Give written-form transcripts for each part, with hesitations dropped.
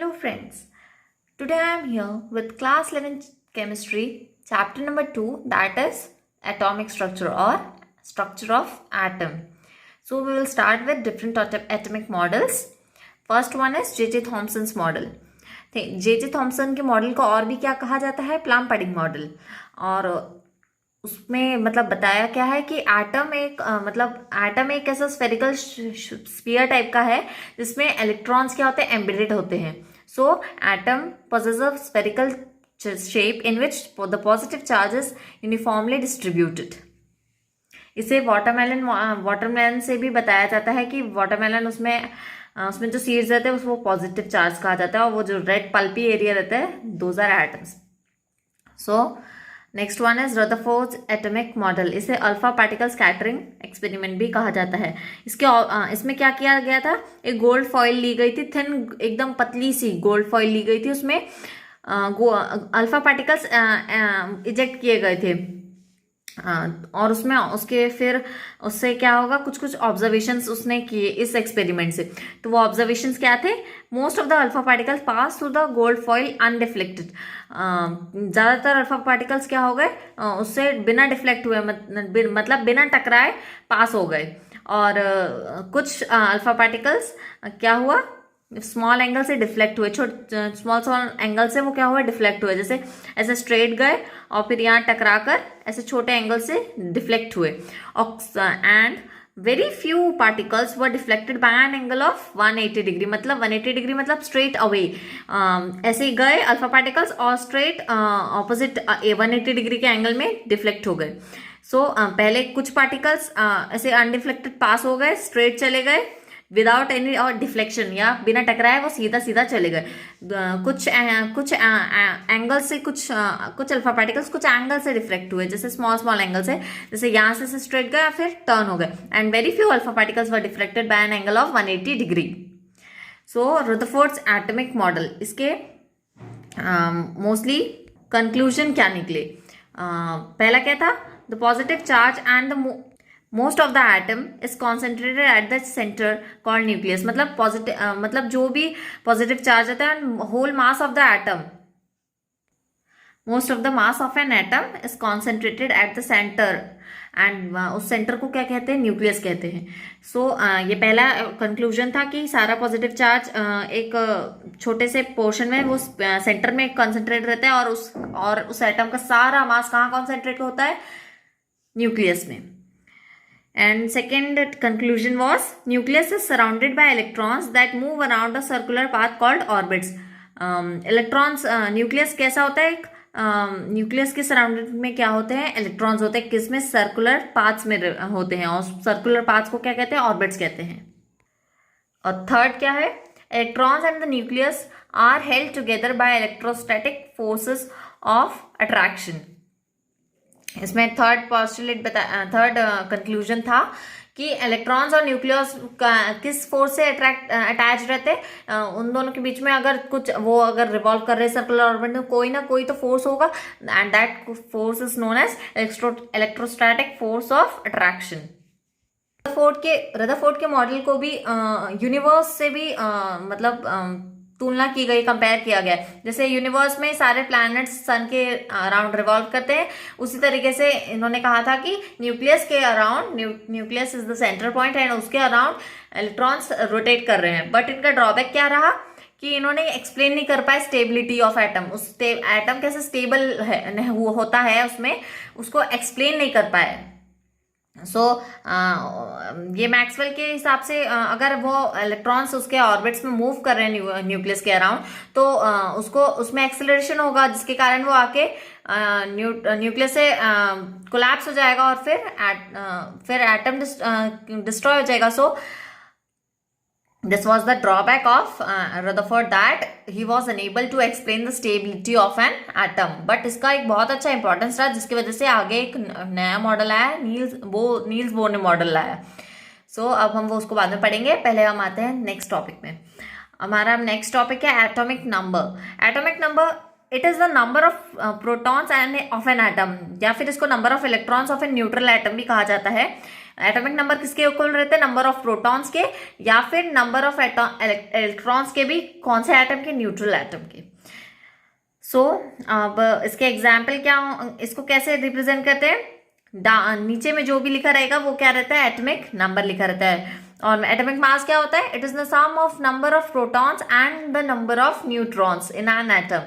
Hello friends, today I am here with class 11 chemistry chapter number 2, that is atomic structure or structure of atom. So we will start with different atomic models. First one is J.J. Thomson's model. J.J. Thomson के model को और भी क्या कहा जाता है, प्लाम-पडिंग model. और उसमें मतलब बताया क्या है कि एटम एक ऐसा स्फेरिकल स्फीयर टाइप का है जिसमें इलेक्ट्रॉन्स क्या होते हैं, एम्बेडेड होते हैं। सो atom possesses a spherical shape in which the positive charge is uniformly distributed. इसे वाटरमेलन से भी बताया जाता है कि वाटरमेलन उसमें जो सीड्स रहते हैं उसको पॉजिटिव चार्ज कहा जाता है, और वो जो रेड पल्पी एरिया रहता है those are atoms. So next one is Rutherford's atomic model. इसे अल्फा पार्टिकल स्कैटरिंग एक्सपेरिमेंट भी कहा जाता है। इसमें क्या किया गया था, एक गोल्ड फॉइल ली गई थी, थिन एकदम पतली सी गोल्ड फॉइल ली गई थी, उसमें अल्फा पार्टिकल्स इजेक्ट किए गए थे। और उससे क्या होगा, कुछ ऑब्जर्वेशंस उसने किए इस एक्सपेरिमेंट से। तो वो ऑब्जर्वेशंस क्या थे, most of the alpha particles pass through the gold foil undeflected. ज़्यादातर अल्फा पार्टिकल्स क्या हो गए, उससे बिना डिफ्लेक्ट हुए, मतलब बिना टकराए पास हो गए। और कुछ अल्फा पार्टिकल्स क्या हुआ, स्मॉल एंगल से डिफ्लेक्ट हुए, स्मॉल एंगल से वो क्या हुआ, डिफ्लेक्ट हुए। जैसे ऐसे स्ट्रेट गए और फिर यहाँ टकरा कर ऐसे छोटे एंगल से डिफ्लेक्ट हुए। And very few particles were deflected by an angle of 180 degree. मतलब 180 डिग्री मतलब स्ट्रेट अवे ऐसे ही गए अल्फा पार्टिकल्स और स्ट्रेट ऑपोजिट 180 डिग्री के एंगल में डिफ्लेक्ट हो गए। पहले कुछ पार्टिकल्स ऐसे अनडिफ्लेक्टेड पास हो गए, स्ट्रेट चले गए विदाउट एनी और डिफ्लेक्शन, या बिना टकराए वो सीधा सीधा चले गए। कुछ एंगल से कुछ अल्फा पार्टिकल्स कुछ एंगल से डिफ्लेक्ट हुए, जैसे स्मॉल एंगल से, जैसे यहाँ से स्ट्रेट गए फिर टर्न हो गए। And very few alpha particles were deflected by an angle of 180 degree. So Rutherford's atomic model, इसके मोस्टली कंक्लूजन क्या निकले। पहला क्या था, the positive charge and the most of the atom is concentrated at the centre called nucleus. मतलब जो भी positive charge होता है, whole mass of the atom, most of the mass of an atom is concentrated at the centre, and उस centre को क्या कहते हैं, न्यूक्लियस कहते हैं। ये पहला कंक्लूजन था कि सारा पॉजिटिव चार्ज एक छोटे से पोर्शन में वो सेंटर में कंसेंट्रेट रहता है, और उस एटम का सारा मास कहाँ कॉन्सेंट्रेट होता है, न्यूक्लियस में। And second conclusion was nucleus is surrounded by electrons that move around a circular path called orbits. Electrons nucleus कैसा होता है, न्यूक्लियस के सराउंडेड में क्या होते हैं, इलेक्ट्रॉन्स होते हैं, किसमें, सर्कुलर पाथ्स में होते हैं, और सर्कुलर पाथ्स को क्या कहते हैं, ऑर्बिट्स कहते हैं। और थर्ड क्या है, electrons and the nucleus are held together by electrostatic forces of attraction. इसमें थर्ड कंक्लूजन था कि इलेक्ट्रॉन्स और न्यूक्लियस किस फोर्स से अटैच रहते हैं, उन दोनों के बीच में अगर रिवॉल्व कर रहे सर्कुलर ऑर्बिट में कोई ना कोई तो फोर्स होगा, and that force is known as electrostatic force of attraction. Rutherford के मॉडल को भी यूनिवर्स से भी तुलना की गई, कंपेयर किया गया। जैसे यूनिवर्स में सारे प्लैनेट्स सन के अराउंड रिवॉल्व करते हैं, उसी तरीके से इन्होंने कहा था कि न्यूक्लियस के around, nucleus is the centre point and उसके अराउंड इलेक्ट्रॉन्स रोटेट कर रहे हैं। बट इनका ड्रॉबैक क्या रहा कि इन्होंने एक्सप्लेन नहीं कर पाए स्टेबिलिटी ऑफ एटम। एटम कैसे स्टेबल होता है उसमें, उसको एक्सप्लेन नहीं कर पाए। ये मैक्सवेल के हिसाब से अगर वो इलेक्ट्रॉन्स उसके ऑर्बिट्स में मूव कर रहे हैं न्यूक्लियस के अराउंड, तो उसमें एक्सेलरेशन होगा, जिसके कारण वो आके न्यूक्लियस से कोलैप्स हो जाएगा, और फिर एटम डिस्ट्रॉय हो जाएगा। This was the drawback of Rutherford, that he was unable to explain the stability of an atom. But इसका एक बहुत अच्छा इंपॉर्टेंस रहा, जिसकी वजह से आगे एक नया मॉडल आया, नील्स बोर ने मॉडल लाया। अब हम उसको बाद में पढ़ेंगे। पहले हम आते हैं नेक्स्ट टॉपिक में। हमारा नेक्स्ट टॉपिक है atomic number. Atomic number it is the number of protons and of an atom, या फिर इसको number of electrons of an neutral atom भी कहा जाता है। एटॉमिक नंबर किसके इक्वल रहते हैं? नंबर ऑफ प्रोटॉन्स के या फिर नंबर ऑफ इलेक्ट्रॉन्स के भी, कौन से एटम के? न्यूट्रल एटम के। सो अब इसके एग्जाम्पल क्या, इसको कैसे रिप्रेजेंट करते हैं? नीचे में जो भी लिखा रहेगा वो क्या रहता है? एटॉमिक नंबर लिखा रहता है। और एटॉमिक मास क्या होता है? It is the sum of number of protons and the number of neutrons in an atom.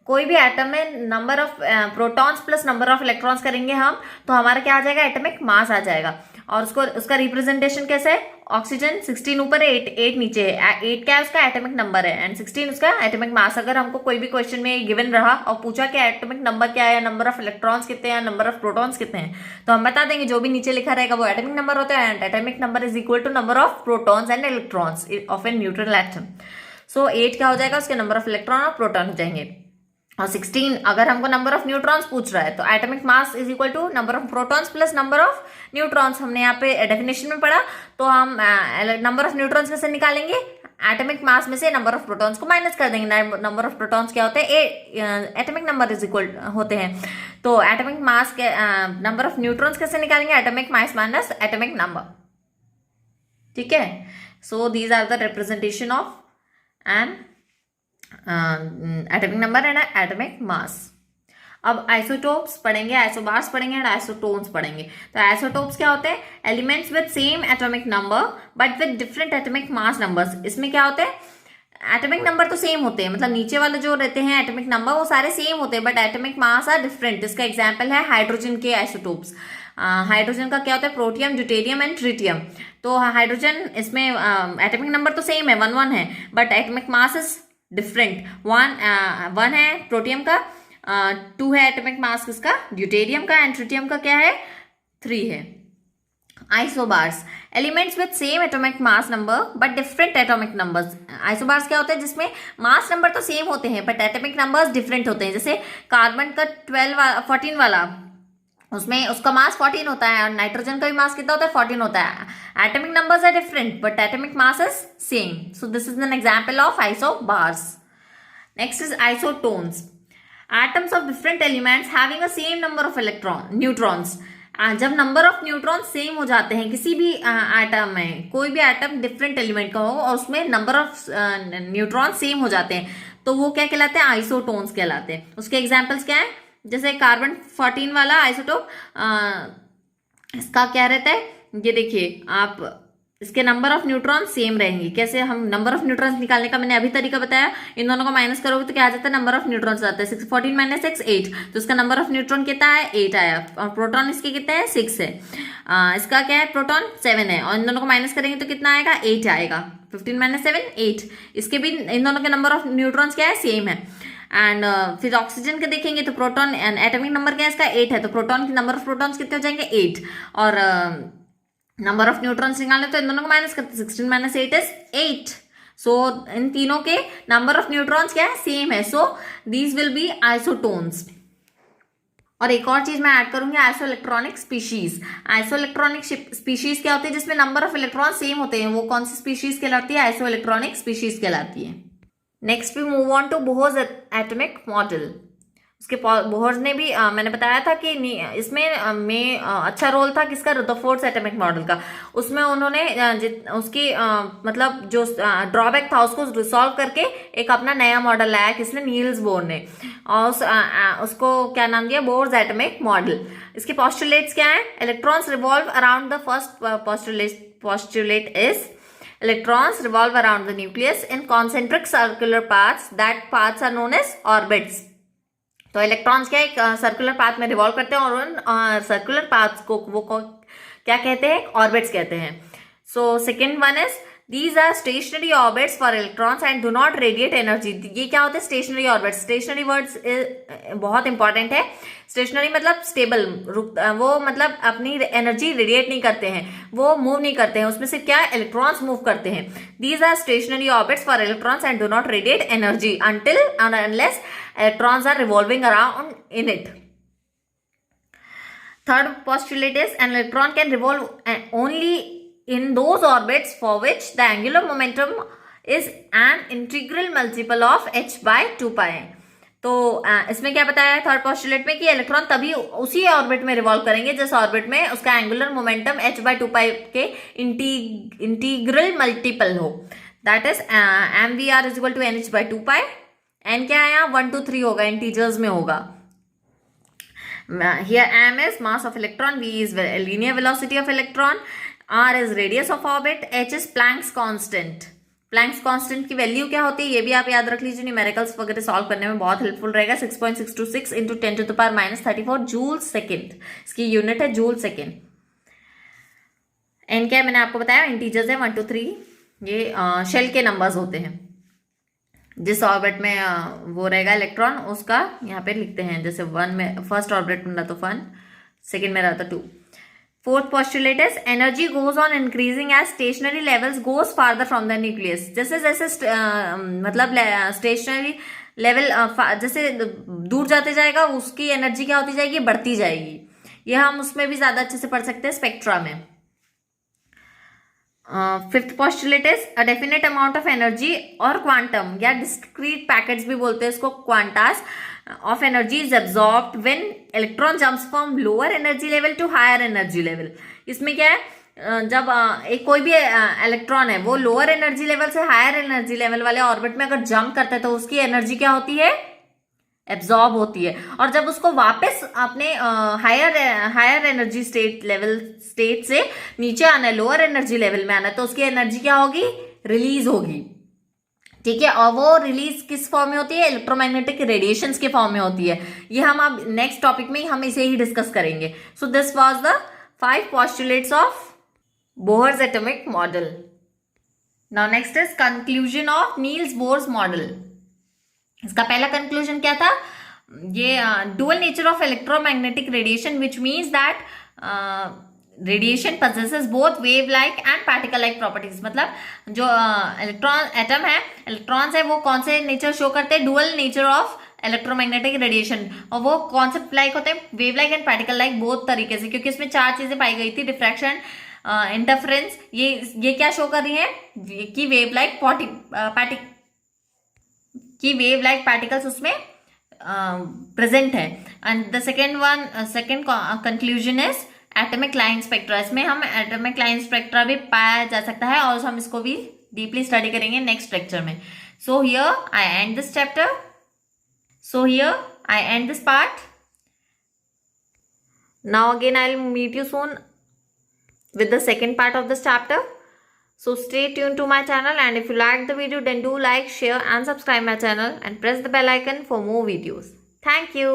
कोई भी एटम में number of protons plus number of electrons करेंगे हम, तो हमारा क्या आ जाएगा? एटॉमिक मास आ जाएगा। और उसका रिप्रेजेंटेशन कैसे है? ऑक्सीजन 16 ऊपर है, 8 नीचे है। 8 क्या है? उसका एटॉमिक नंबर है, एंड 16 उसका एटॉमिक मास। अगर हमको कोई भी क्वेश्चन में गिवन रहा और पूछा कि एटॉमिक नंबर क्या है, नंबर ऑफ इलेक्ट्रॉन्स कितने हैं, नंबर ऑफ प्रोटॉन्स कितने हैं, तो हम बता देंगे जो भी नीचे लिखा रहेगा वो एटॉमिक नंबर होता है, and atomic number is equal to number of protons and electrons of a neutral atom. So 8 क्या हो जाएगा? उसके नंबर ऑफ इलेक्ट्रॉन और प्रोटॉन हो जाएंगे। और 16 अगर हमको नंबर ऑफ न्यूट्रॉन्स पूछ रहा है, तो atomic mass is equal to number of protons plus number of neutrons. हमने यहाँ पे डेफिनेशन में पढ़ा, तो हम नंबर ऑफ न्यूट्रॉन्स कैसे निकालेंगे? एटॉमिक मास में से नंबर ऑफ प्रोटॉन्स को माइनस कर देंगे। नंबर ऑफ प्रोटॉन्स क्या होते हैं? एटॉमिक नंबर इज इक्वल होते हैं। तो एटॉमिक मास के नंबर ऑफ न्यूट्रॉन्स कैसे निकालेंगे? Atomic mass minus atomic number. ठीक है, so these are the representation of an atomic number and atomic mass. अब आइसोटोप्स पढ़ेंगे, आइसोबार्स पढ़ेंगे एंड आइसोटोन्स पढ़ेंगे। तो आइसोटोप्स क्या होते हैं? Elements with same atomic number but with different atomic mass numbers. इसमें क्या होते हैं? एटॉमिक नंबर तो सेम होते हैं, मतलब नीचे वाले जो रहते हैं एटॉमिक नंबर वो सारे सेम होते हैं, but atomic mass are different. इसका एग्जाम्पल है हाइड्रोजन के आइसोटोप्स। हाइड्रोजन का क्या होता है? Protium, deuterium and tritium. तो हाइड्रोजन इसमें एटॉमिक नंबर तो सेम है, 1 1 है, but atomic mass is different. 1 है प्रोटियम का, 2 है एटॉमिक मास किसका? ड्यूटेरियम का, एंड ट्रिटियम का क्या है? 3 है। Isobars, elements with same atomic mass number but different atomic numbers. Isobars क्या होता है? जिसमें मास नंबर तो सेम होते हैं बट एटॉमिक नंबर्स डिफरेंट होते हैं। जैसे कार्बन का 14 वाला, उसमें उसका मास 14 होता है, और नाइट्रोजन का भी मास कितना होता है? 14 होता है। Atomic numbers are different but atomic mass is same. So this is an example of isobars. Next is isotones, atoms of different elements having a same number of neutrons. जब नंबर ऑफ न्यूट्रॉन सेम हो जाते हैं किसी भी atom में, कोई भी atom different element का हो और उसमें नंबर ऑफ न्यूट्रॉन सेम हो जाते हैं, तो वो क्या कहलाते हैं? आइसोटोन्स कहलाते हैं। उसके एग्जांपल्स क्या है? जैसे कार्बन 14 वाला आइसोटोप, इसका क्या रहता है? ये देखिए आप, इसके नंबर ऑफ न्यूट्रॉन सेम रहेंगे। कैसे? हम नंबर ऑफ न्यूट्रॉन्स निकालने का मैंने अभी तरीका बताया। इन दोनों को माइनस करोगे तो क्या आ जाता है? नंबर ऑफ न्यूट्रॉन्स आता है 6, 14 माइनस 6 8। तो इसका नंबर ऑफ न्यूट्रॉन कितना है? 8 आया, और प्रोटॉन इसके कितना है? 6 है। इसका क्या है? प्रोटॉन 7 है, और इन दोनों को माइनस करेंगे तो कितना आएगा? 8 आएगा। 15 माइनस 7 8। इसके भी इन दोनों के नंबर ऑफ न्यूट्रॉन्स क्या है? सेम है। एंड फिर ऑक्सीजन के देखेंगे तो प्रोटॉन एटॉमिक नंबर क्या है? इसका 8 है, तो प्रोटॉन के नंबर ऑफ प्रोटॉन्स कितने हो जाएंगे? 8। और नंबर ऑफ न्यूट्रॉन्स निकालने तो इन दोनों को माइनस करते, 16 माइनस 8 इज 8। सो इन तीनों के नंबर ऑफ न्यूट्रॉन्स क्या है? सेम है। So these will be isotones. और एक और चीज मैं ऐड करूंगी, आइसोइलेक्ट्रॉनिक स्पीशीज। आइसोइलेक्ट्रॉनिक स्पीशीज क्या होती है? जिसमें नंबर ऑफ इलेक्ट्रॉन सेम होते हैं, वो कौन सी स्पीशीज कहलाती है? आइसोइलेक्ट्रॉनिक स्पीशीज कहलाती है। Next we move on to Bohr's atomic model. उसके बोहर्स ने भी मैंने बताया था कि इसमें अच्छा रोल था किसका? रदरफोर्ड एटॉमिक मॉडल का। उसमें उन्होंने उसकी मतलब जो ड्रॉबैक था उसको रिसॉल्व करके एक अपना नया मॉडल लाया, किसने? नील्स बोर ने। और उसको क्या नाम दिया? Bohr's atomic model. इसके पॉस्टुलेट्स क्या है? Electrons revolve around the first postulate is electrons revolve around the nucleus in concentric circular paths. That paths are known as orbits. तो इलेक्ट्रॉन्स क्या एक सर्कुलर पाथ में रिवॉल्व करते हैं, और उन सर्कुलर पाथ्स को वो क्या कहते हैं? ऑर्बिट्स कहते हैं। So second one is These are stationary orbits for electrons and do not radiate energy. ये क्या होते हैं? Stationary orbits. स्टेशनरी वर्ड्स बहुत इंपॉर्टेंट है। स्टेशनरी मतलब स्टेबल, वो मतलब अपनी एनर्जी रेडिएट नहीं करते हैं, वो मूव नहीं करते हैं, उसमें से क्या इलेक्ट्रॉन्स मूव करते हैं। These are stationary orbits for electrons and do not radiate energy until and unless electrons are revolving around in it. Third postulate is an electron can revolve only in those orbits for which the angular momentum is an integral multiple of h by 2 pi. तो इसमें क्या बताया है third postulate में कि electron तभी उसी orbit में रिवॉल्व करेंगे जिस ऑर्बिट में उसका एंगुलर मोमेंटम h/2π के इंटीग्रल मल्टीपल हो, that is mvr is equal to nh/2π। n क्या है यहाँ 1 2 3 होगा, इंटीजर्स में होगा। Here m is mass of electron, v is linear velocity of electron, r is radius of orbit, h is Planck's constant। Planck's constant की value क्या होती है ये भी आप याद रख लीजिए, न्यूमेरिकल्स वगैरह सॉल्व करने में बहुत हेल्पफुल रहेगा। 6.626 इंटू 10⁻⁻34 जूल सेकेंड, इसकी यूनिट है जूल सेकेंड। एन क्या है मैंने आपको बताया, इंटीजर्स है 1 2 3, ये शेल के नंबर्स होते हैं। जिस ऑर्बिट में वो रहेगा इलेक्ट्रॉन उसका यहाँ पे लिखते हैं, जैसे 1 में फर्स्ट ऑर्बिट में रहा तो 1, सेकेंड में रहा तो 2। Fourth postulate is energy goes on increasing as stationary levels goes farther from the nucleus. जैसे जैसे मतलब स्टेशनरी लेवल जैसे दूर जाते जाएगा उसकी एनर्जी क्या होती जाएगी, बढ़ती जाएगी। ये हम उसमें भी ज्यादा अच्छे से पढ़ सकते हैं स्पेक्ट्रा में। Fifth postulate is a definite amount of energy और क्वांटम या डिस्क्रीट पैकेट्स भी बोलते हैं इसको, Qantas of energy is absorbed when electron jumps from lower energy level to higher energy level। इसमें क्या है, जब एक कोई भी इलेक्ट्रॉन है वो लोअर एनर्जी लेवल से हायर एनर्जी लेवल वाले ऑर्बिट में अगर जंप करता है तो उसकी एनर्जी क्या होती है, एब्जॉर्ब होती है। और जब उसको वापस अपने हायर एनर्जी स्टेट से नीचे आना है, लोअर एनर्जी लेवल में आना है, तो उसकी एनर्जी क्या होगी, रिलीज होगी। ठीक है, और वो रिलीज किस फॉर्म में होती है, इलेक्ट्रोमैग्नेटिक रेडिएशंस के फॉर्म में होती है। ये हम अब नेक्स्ट टॉपिक में हम इसे ही डिस्कस करेंगे। So this was the 5 postulates of Bohr's atomic model. Now next is conclusion of Niels Bohr's model. इसका पहला कंक्लूजन क्या था, ये dual nature of electromagnetic radiation which means that radiation possesses both wave like and particle like properties। मतलब जो electron atom है, electrons है, वो कौन से नेचर शो करते हैं, dual nature of electromagnetic radiation. और वो कौन से लाइक होते हैं, wave like and particle like, both तरीके से, क्योंकि इसमें 4 चीजें पाई गई थी, डिफ्रैक्शन, इंटरफेरेंस, ये क्या शो कर रही है कि वेव लाइक पार्टिकल्स उसमें प्रेजेंट है। And the second conclusion is atomic line spectra. इसमें हम एटॉमिक लाइन स्पेक्ट्रा भी पाया जा सकता है और हम इसको भी डीपली स्टडी करेंगे नेक्स्ट लेक्चर में। So here I end this chapter, so here I end this part. Now again I will meet you soon with the second part of this chapter. So stay tuned to my channel, and if you like the video then do like, share and subscribe my channel and press the bell icon for more videos. Thank you.